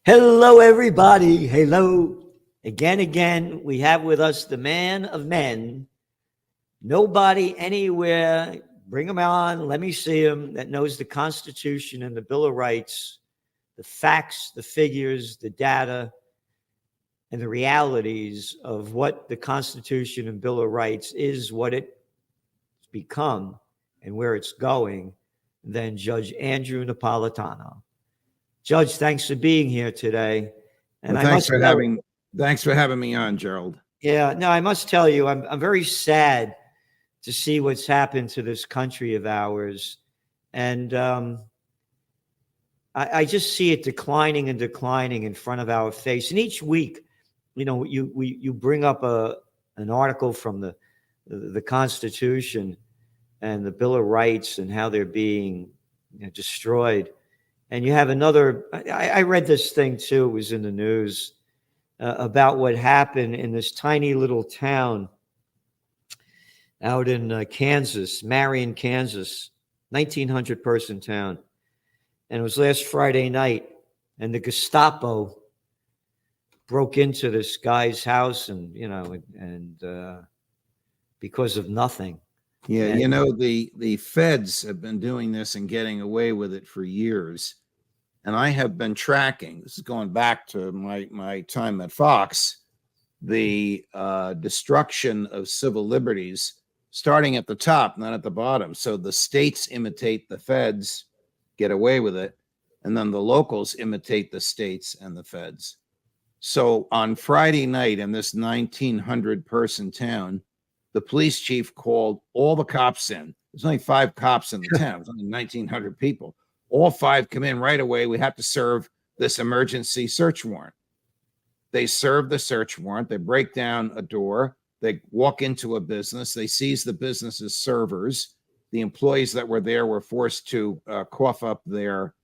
Hello, everybody. Hello. Again, we have with us the man of men. Nobody anywhere, bring him on, let me see him, that knows the Constitution and the Bill of Rights, the facts, the figures, the data, and the realities of what the Constitution and Bill of Rights is, what it's become, and where it's going, than Judge Andrew Napolitano. Judge, thanks for being here today. And well, thanks for having me on, Gerald. Yeah, no, I must tell you, I'm very sad to see what's happened to this country of ours, and I just see it declining and declining in front of our face. And each week, you bring up an article from the Constitution and the Bill of Rights and how they're being destroyed. And you have another, I read this thing too, it was in the news, about what happened in this tiny little town out in Kansas, Marion, Kansas, 1,900 person town. And it was last Friday night, and the Gestapo broke into this guy's house and because of nothing. Yeah, and, the feds have been doing this and getting away with it for years. And I have been tracking, this is going back to my time at Fox, the destruction of civil liberties, starting at the top, not at the bottom. So the states imitate the feds, get away with it, and then the locals imitate the states and the feds. So on Friday night in this 1,900 person town, the police chief called all the cops in. There's only 5 cops in the town. There's only 1,900 people. All 5 come in right away. We have to serve this emergency search warrant. They serve the search warrant. They break down a door. They walk into a business. They seize the business's servers. The employees that were there were forced to cough up their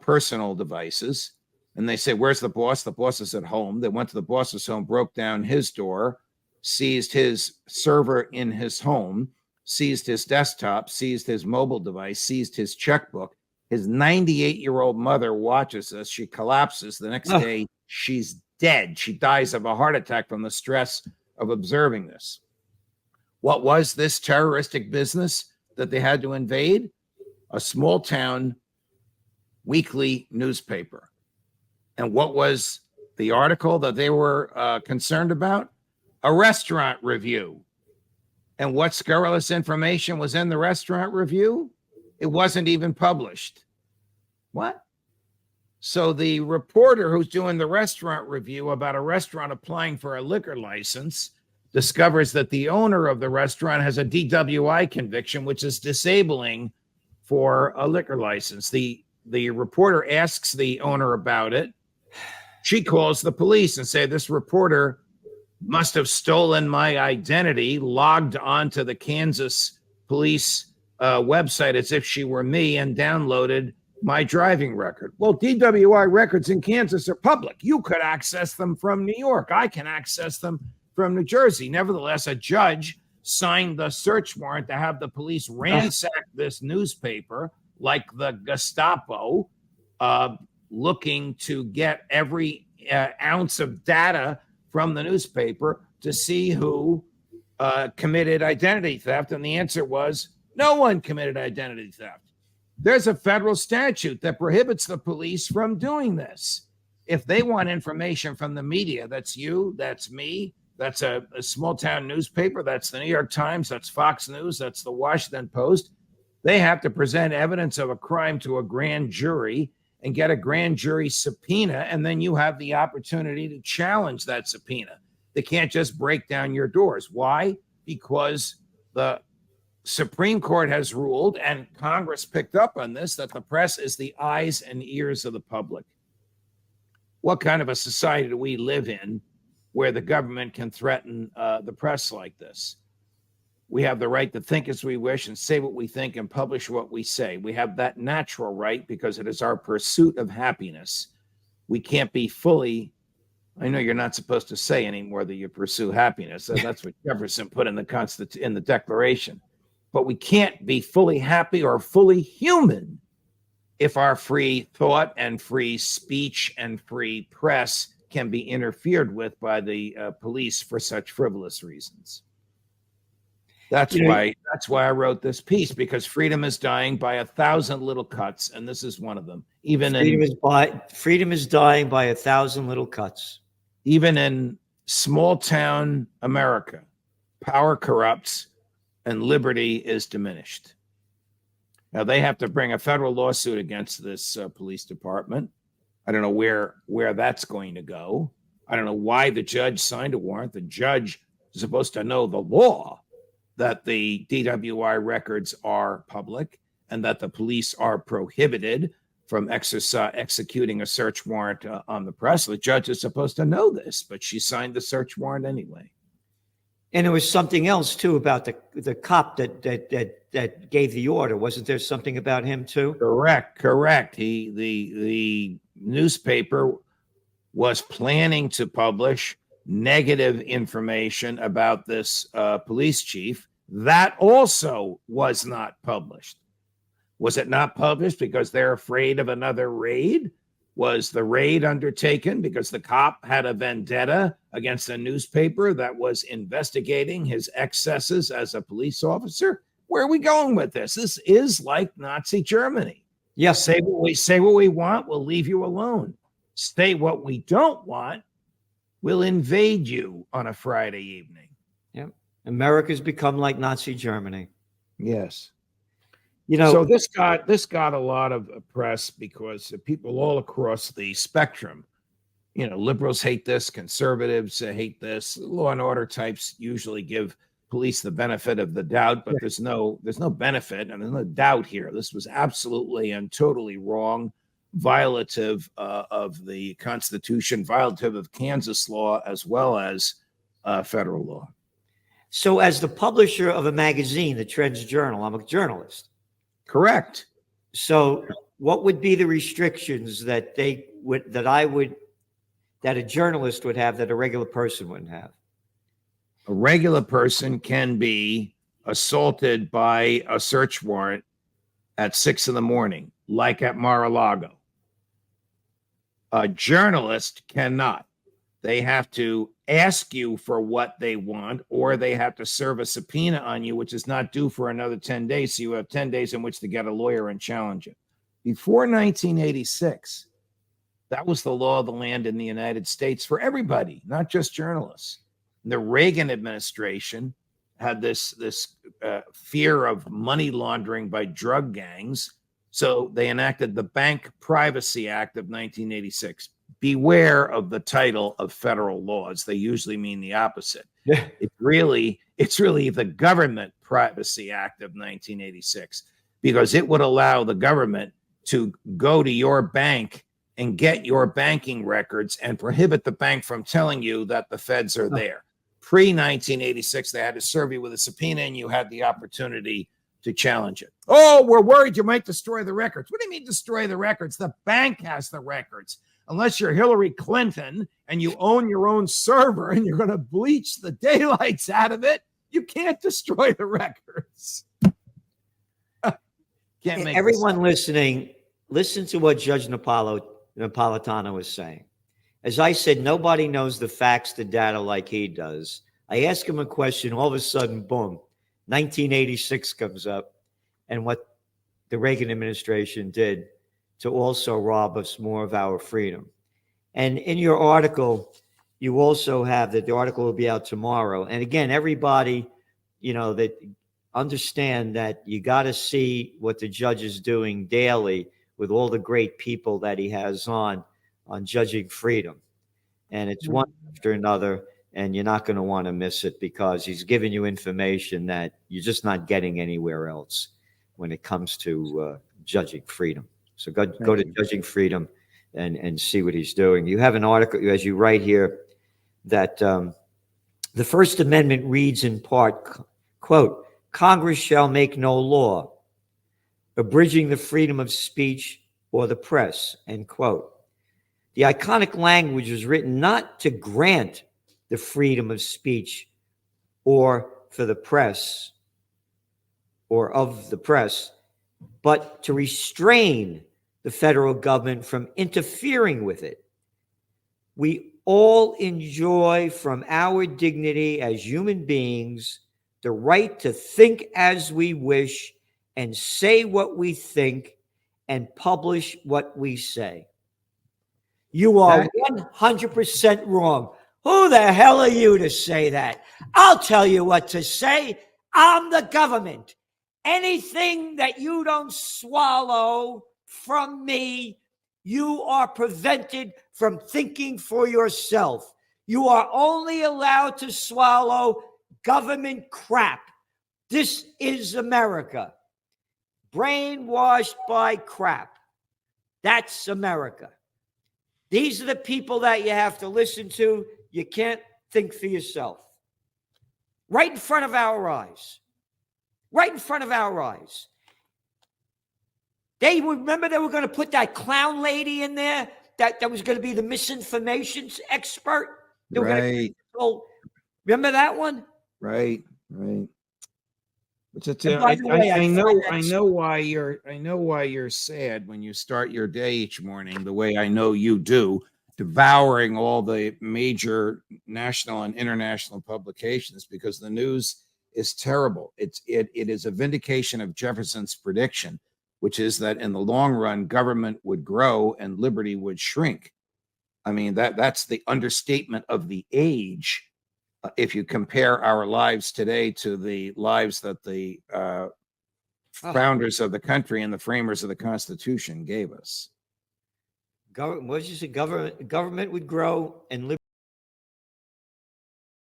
personal devices. And they say, "Where's the boss?" The boss is at home. They went to the boss's home, broke down his door, seized his server in his home, seized his desktop, seized his mobile device, seized his checkbook. His 98-year-old mother watches us. She collapses. The next day, she's dead. She dies of a heart attack from the stress of observing this. What was this terroristic business that they had to invade? A small town weekly newspaper. And what was the article that they were concerned about? A restaurant review. And what scurrilous information was in the restaurant review? It wasn't even published. What? So the reporter who's doing the restaurant review about a restaurant applying for a liquor license discovers that the owner of the restaurant has a DWI conviction, which is disabling for a liquor license. The reporter asks the owner about it. She calls the police and say, "This reporter must have stolen my identity, logged onto the Kansas police website as if she were me, and downloaded my driving record." Well, DWI records in Kansas are public. You could access them from New York. I can access them from New Jersey. Nevertheless, a judge signed the search warrant to have the police ransack this newspaper like the Gestapo, looking to get every ounce of data from the newspaper to see who committed identity theft. And the answer was no one committed identity theft. There's a federal statute that prohibits the police from doing this. If they want information from the media, that's you, that's me, that's a small town newspaper, that's the New York Times, that's Fox News, that's the Washington Post, they have to present evidence of a crime to a grand jury and get a grand jury subpoena, and then you have the opportunity to challenge that subpoena. They can't just break down your doors. Why? Because the Supreme Court has ruled, and Congress picked up on this, that the press is the eyes and ears of the public. What kind of a society do we live in where the government can threaten the press like this? We have the right to think as we wish and say what we think and publish what we say. We have that natural right because it is our pursuit of happiness. We can't be fully, I know you're not supposed to say anymore that you pursue happiness. That's what Jefferson put in in the Declaration. But we can't be fully happy or fully human if our free thought and free speech and free press can be interfered with by the police for such frivolous reasons. That's why I wrote this piece, because freedom is dying by 1,000 little cuts, and this is one of them. Freedom is dying by 1,000 little cuts. Even in small town America, power corrupts and liberty is diminished. Now they have to bring a federal lawsuit against this police department. I don't know where that's going to go. I don't know why the judge signed a warrant. The judge is supposed to know the law, that the DWI records are public and that the police are prohibited from executing a search warrant on the press. The judge is supposed to know this, but she signed the search warrant anyway. And there was something else too about the cop that gave the order. Wasn't there something about him too? Correct. The newspaper was planning to publish negative information about this police chief. That also was not published. Was it not published because they're afraid of another raid? Was the raid undertaken because the cop had a vendetta against a newspaper that was investigating his excesses as a police officer? Where are we going with this? This is like Nazi Germany. Yes. Say what we want, we'll leave you alone. Say what we don't want, we'll invade you on a Friday evening. Yeah. America's become like Nazi Germany. Yes. So this got a lot of press because people all across the spectrum, liberals hate this, conservatives hate this. Law and order types usually give police the benefit of the doubt, but there's no benefit and there's no doubt here. This was absolutely and totally wrong, violative of the Constitution, violative of Kansas law as well as federal law. So as the publisher of a magazine, the Trends Journal, I'm a journalist. Correct. So what would be the restrictions that a journalist would have that a regular person wouldn't have? A regular person can be assaulted by a search warrant at 6 a.m, like at Mar-a-Lago. A journalist cannot. They have to ask you for what they want, or they have to serve a subpoena on you, which is not due for another 10 days. So you have 10 days in which to get a lawyer and challenge it. Before 1986, that was the law of the land in the United States for everybody, not just journalists. The Reagan administration had this fear of money laundering by drug gangs. So they enacted the Bank Privacy Act of 1986. Beware of the title of federal laws. They usually mean the opposite. Yeah. It's really the Government Privacy Act of 1986, because it would allow the government to go to your bank and get your banking records and prohibit the bank from telling you that the feds are there. Pre-1986, they had to serve you with a subpoena and you had the opportunity to challenge it. Oh, we're worried you might destroy the records. What do you mean destroy the records? The bank has the records. Unless you're Hillary Clinton and you own your own server and you're going to bleach the daylights out of it, you can't destroy the records. Can't make everyone listening, listen to what Judge Napolitano was saying. As I said, nobody knows the facts, the data like he does. I ask him a question, all of a sudden, boom, 1986 comes up, and what the Reagan administration did to also rob us more of our freedom. And in your article, you also have that the article will be out tomorrow. And again, everybody, that understand that you got to see what the judge is doing daily with all the great people that he has on Judging Freedom. And it's one after another, and you're not going to want to miss it because he's giving you information that you're just not getting anywhere else when it comes to Judging Freedom. So go to Judging Freedom and see what he's doing. You have an article, as you write here, that the First Amendment reads in part, quote, Congress shall make no law abridging the freedom of speech or the press, end quote. The iconic language was written not to grant the freedom of speech or for the press or of the press, but to restrain the federal government from interfering with it. We all enjoy from our dignity as human beings the right to think as we wish and say what we think and publish what we say. You are 100% wrong. Who the hell are you to say that? I'll tell you what to say. I'm the government. Anything that you don't swallow from me, you are prevented from thinking for yourself. You are only allowed to swallow government crap. This is America. Brainwashed by crap. That's America. These are the people that you have to listen to. You can't think for yourself. Right in front of our eyes. Right in front of our eyes. They remember they were going to put that clown lady in there that was going to be the misinformation expert. Right. Remember that one? Right. But I know why you're sad when you start your day each morning the way I know you do, devouring all the major national and international publications, because the news is terrible. It is a vindication of Jefferson's prediction, which is that in the long run, government would grow and liberty would shrink. I mean, that's the understatement of the age. If you compare our lives today to the lives that the founders of the country and the framers of the Constitution gave us. Government would grow and liberty